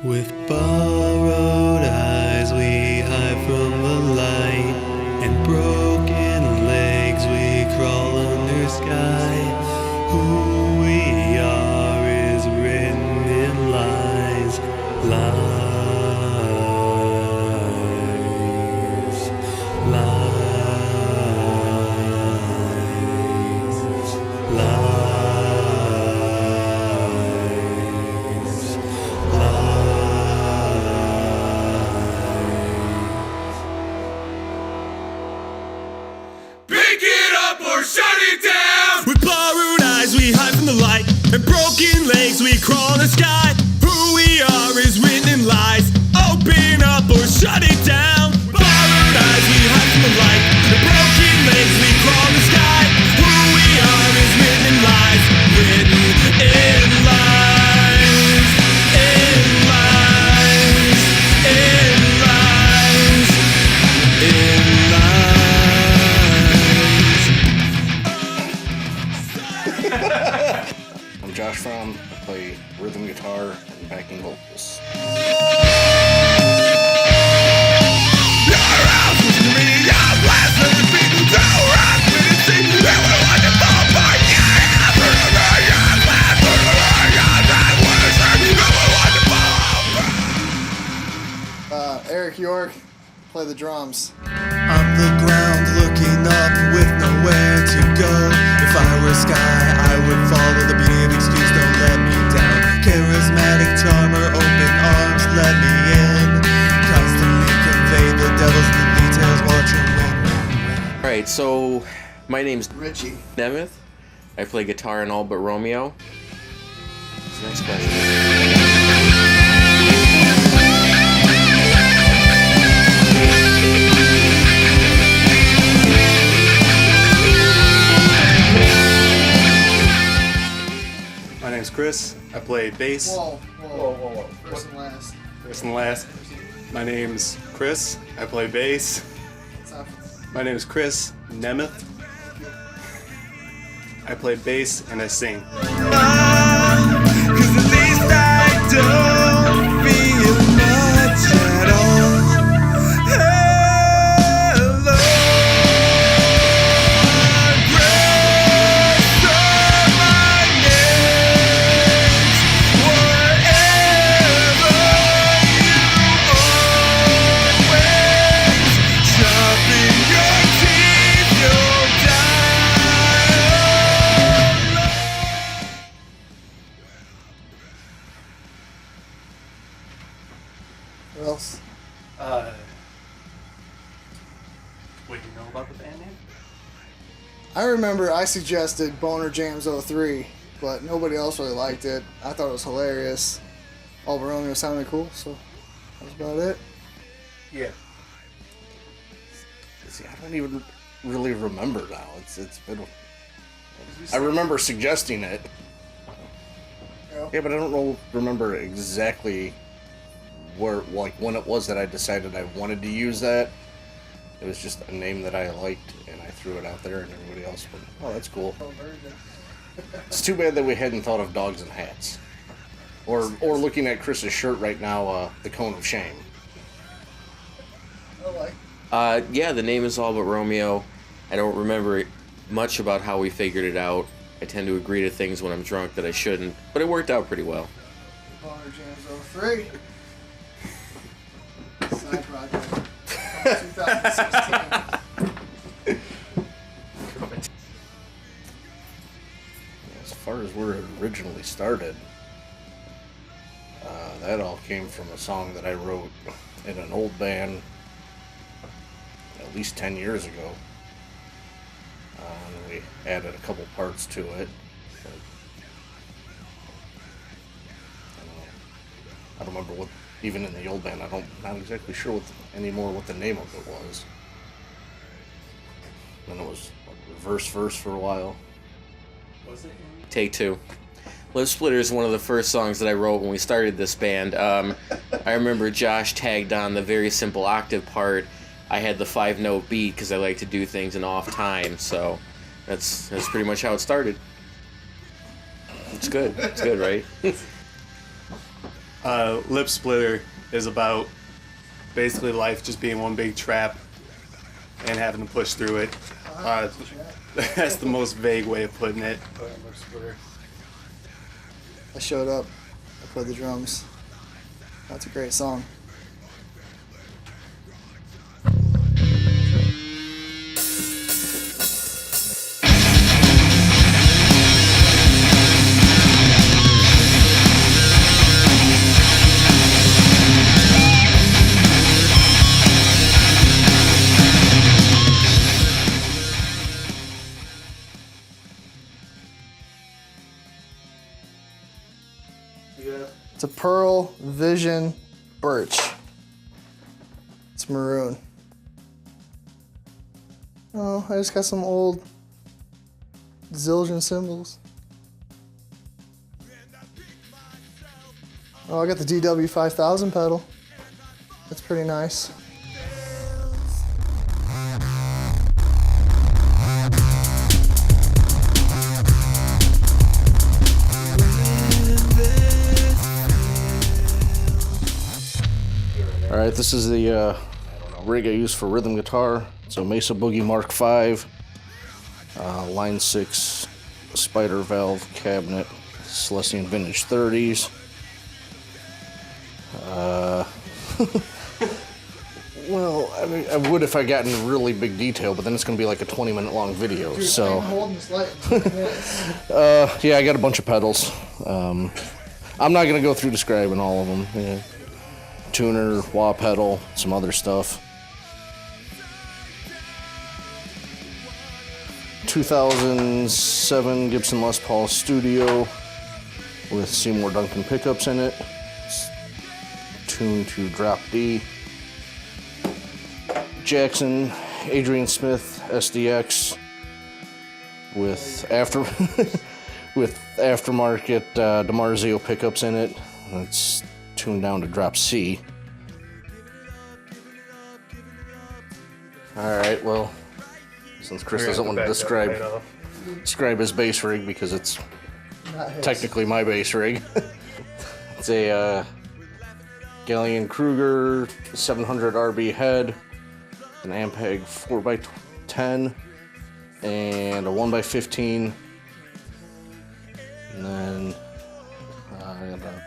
With borrowed eyes we hide from the light, and broken legs we crawl under sky. Who we are is written in lies, lies, lies, lies, Pick it up or shut it down! With borrowed eyes we hide from the light, and broken legs we crawl in the sky. Who we are is written in lies. Open up or shut it down. Borrowed eyes we hide from the light, and broken legs we crawl in the sky. Who we are is written in lies. Written in lies. In lies. In lies. In lies. I'm Josh Fromm. I play rhythm guitar and backing vocals. Eric York, play the drums. On the ground looking up with nowhere to go. If I were sky, I would follow the beauty of excuse, don't let me down. Charismatic charmer, open arms, let me in. Constantly convey the devils in the details, watch her win. Alright, so my name's Richie. Nemeth. I play guitar in All But Romeo. What's the next question? My name's Chris. I play bass. Whoa. First and last. First and last. My name's Chris. I play bass. What's up? My name's Chris Nemeth. I play bass and I sing. Cause at least I don't feel much at all. Hello, rest of my days. Whatever you always sharpen your teeth, you'll die. Who else? What do you know about the band name? I remember I suggested Boner Jams 03, but nobody else really liked it. I thought it was hilarious. All But Romeo sounded cool, so that was about it. Yeah. See, I don't even really remember now. It's been. I remember suggesting it. Yeah, but I don't remember exactly when it was that I decided I wanted to use that. It was just a name that I liked, and I threw it out there, and everybody else went, "Oh, that's cool." It's too bad that we hadn't thought of dogs and hats, or looking at Chris's shirt right now, the cone of shame. Yeah, the name is All But Romeo. I don't remember much about how we figured it out. I tend to agree to things when I'm drunk that I shouldn't, but it worked out pretty well. Boner Jams 03. Side project. 2016. As far as where it originally started, that all came from a song that I wrote in an old band at least 10 years ago. We added a couple parts to it. But, I don't remember what, even in the old band, not exactly sure anymore what the name of it was. Then it was reverse verse for a while. Take two. Live Splitter is one of the first songs that I wrote when we started this band. I remember Josh tagged on the very simple octave part. I had the 5-note beat because I like to do things in off time, so that's pretty much how it started. It's good. It's good, right? Lip Splitter is about basically life just being one big trap and having to push through it. That's the most vague way of putting it. I showed up. I played the drums. That's a great song. It's a Pearl Vision Birch. It's maroon. Oh, I just got some old Zildjian cymbals. Oh, I got the DW 5000 pedal. That's pretty nice. Alright, this is the rig I use for rhythm guitar. It's a Mesa Boogie Mark V, line 6 spider valve cabinet, Celestion Vintage 30s. Well, I mean, I would if I got into really big detail, but then it's going to be like a 20-minute long video. Dude, so, I'm holding this light. yeah, I got a bunch of pedals. I'm not going to go through describing all of them. Yeah. Tuner, wah pedal, some other stuff. 2007 Gibson Les Paul Studio with Seymour Duncan pickups in it. It's tuned to drop D. Jackson Adrian Smith SDX with aftermarket DiMarzio pickups in it. It's tuned down to drop C. Alright, well, since Chris doesn't want to describe his bass rig because it's technically my bass rig. It's a Gallion Kruger 700 RB head, an Ampeg 4x10, and a 1x15, and then I got a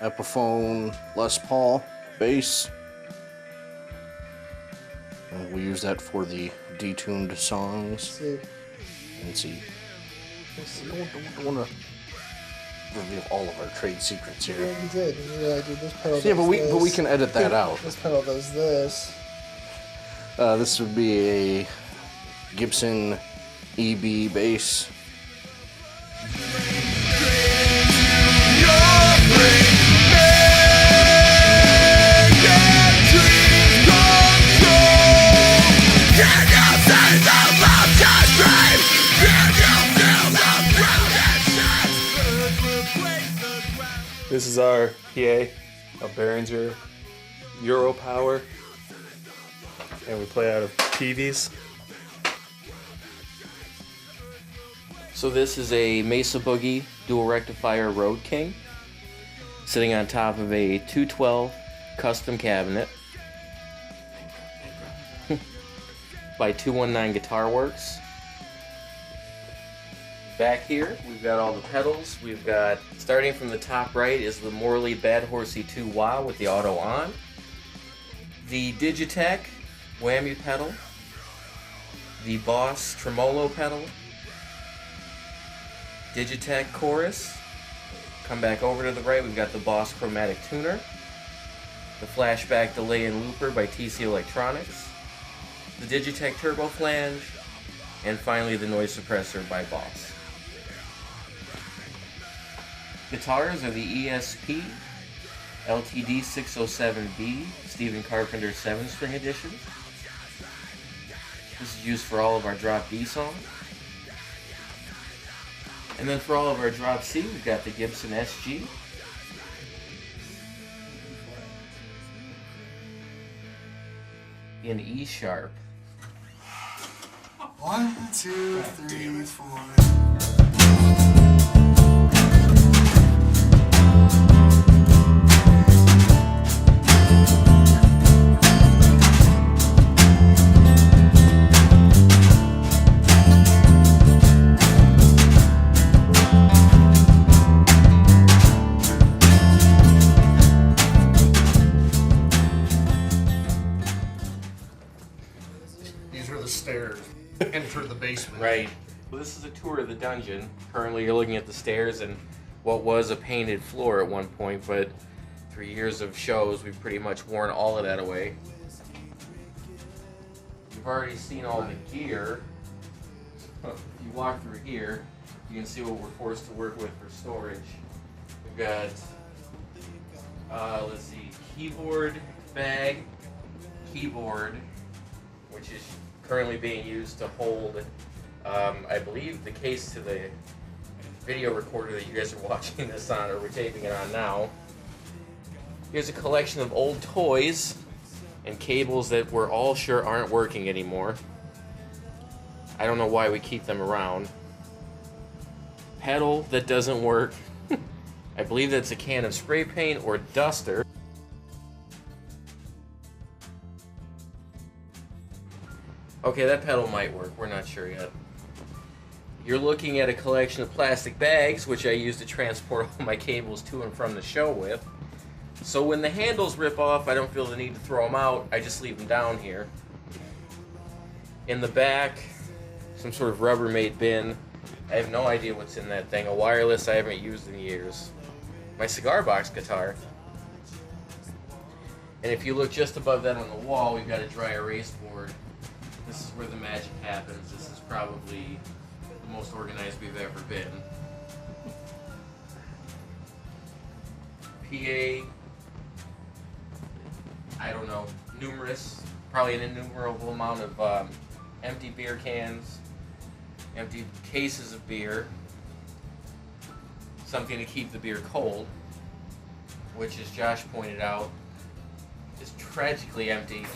Epiphone Les Paul bass. And we use that for the detuned songs. And see. I don't want to reveal all of our trade secrets here. Yeah, you did. You really did. This pedal Yeah, does this. but we can edit that out. This pedal does this. This would be a Gibson EB bass. This is our PA, a Behringer Euro Power, and we play out of Peavy's. So this is a Mesa Boogie dual rectifier Road King, sitting on top of a 212 custom cabinet by 219 Guitar Works. Back here, we've got all the pedals. We've got, starting from the top right, is the Morley Bad Horsey 2 Wah with the auto on. The Digitech whammy pedal. The Boss tremolo pedal. Digitech chorus. Come back over to the right, we've got the Boss chromatic tuner. The flashback delay and looper by TC Electronics. The Digitech turbo flange. And finally the noise suppressor by Boss. Guitars are the ESP LTD 607B Stephen Carpenter 7-string edition. This is used for all of our drop D songs. And then for all of our drop C, we've got the Gibson SG. In E sharp. 1, 2, 3, 4. enter the basement. Right. Well, this is a tour of the dungeon. Currently, you're looking at the stairs and what was a painted floor at one point, but 3 years of shows, we've pretty much worn all of that away. You've already seen all the gear. If you walk through here, you can see what we're forced to work with for storage. We've got, let's see, keyboard bag, keyboard, which is currently being used to hold, I believe, the case to the video recorder that you guys are watching this on, or we're taping it on now. Here's a collection of old toys and cables that we're all sure aren't working anymore. I don't know why we keep them around. Pedal that doesn't work. I believe that's a can of spray paint or duster. Okay, that pedal might work. We're not sure yet. You're looking at a collection of plastic bags, which I use to transport all my cables to and from the show with. So when the handles rip off, I don't feel the need to throw them out. I just leave them down here. In the back, some sort of Rubbermaid bin. I have no idea what's in that thing. A wireless I haven't used in years. My cigar box guitar. And if you look just above that on the wall, we've got a dry erase board. This is where the magic happens. This is probably the most organized we've ever been. PA, I don't know, numerous, probably an innumerable amount of empty beer cans, empty cases of beer, something to keep the beer cold, which, as Josh pointed out, is tragically empty,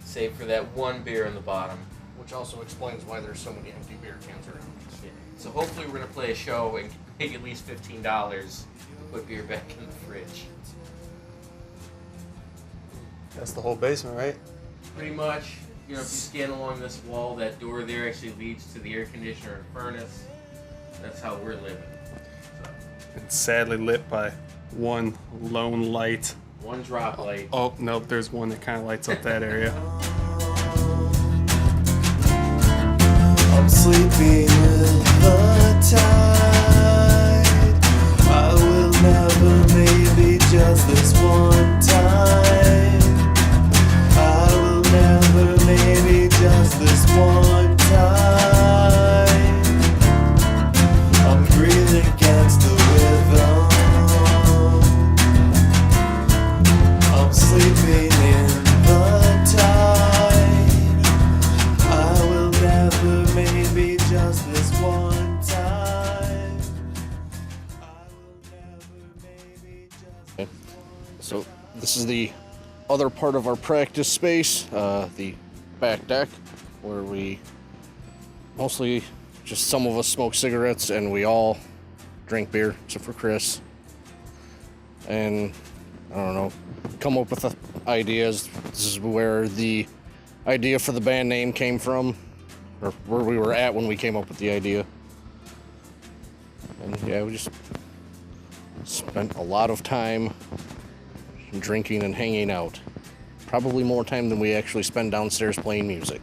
save for that one beer in the bottom. Which also explains why there's so many empty beer cans around. So hopefully we're going to play a show and make at least $15 to put beer back in the fridge. That's the whole basement, right? Pretty much, you know, if you scan along this wall, that door there actually leads to the air conditioner and furnace. That's how we're living. So, It's sadly lit by one lone light. one drop light. Oh, nope, there's one that kind of lights up that area. I'm sleeping with the tide. I will never, maybe just this one time. I will never, maybe just this one time. I'm breathing against the rhythm. I'm sleeping in the tide. I will never, maybe just this one time. I will never, maybe just. So this is the other part of our practice space, the back deck, where we mostly, just some of us smoke cigarettes and we all drink beer, except for Chris. And I don't know, come up with ideas. This is where the idea for the band name came from, or where we were at when we came up with the idea. And yeah, we just spent a lot of time drinking and hanging out. Probably more time than we actually spend downstairs playing music.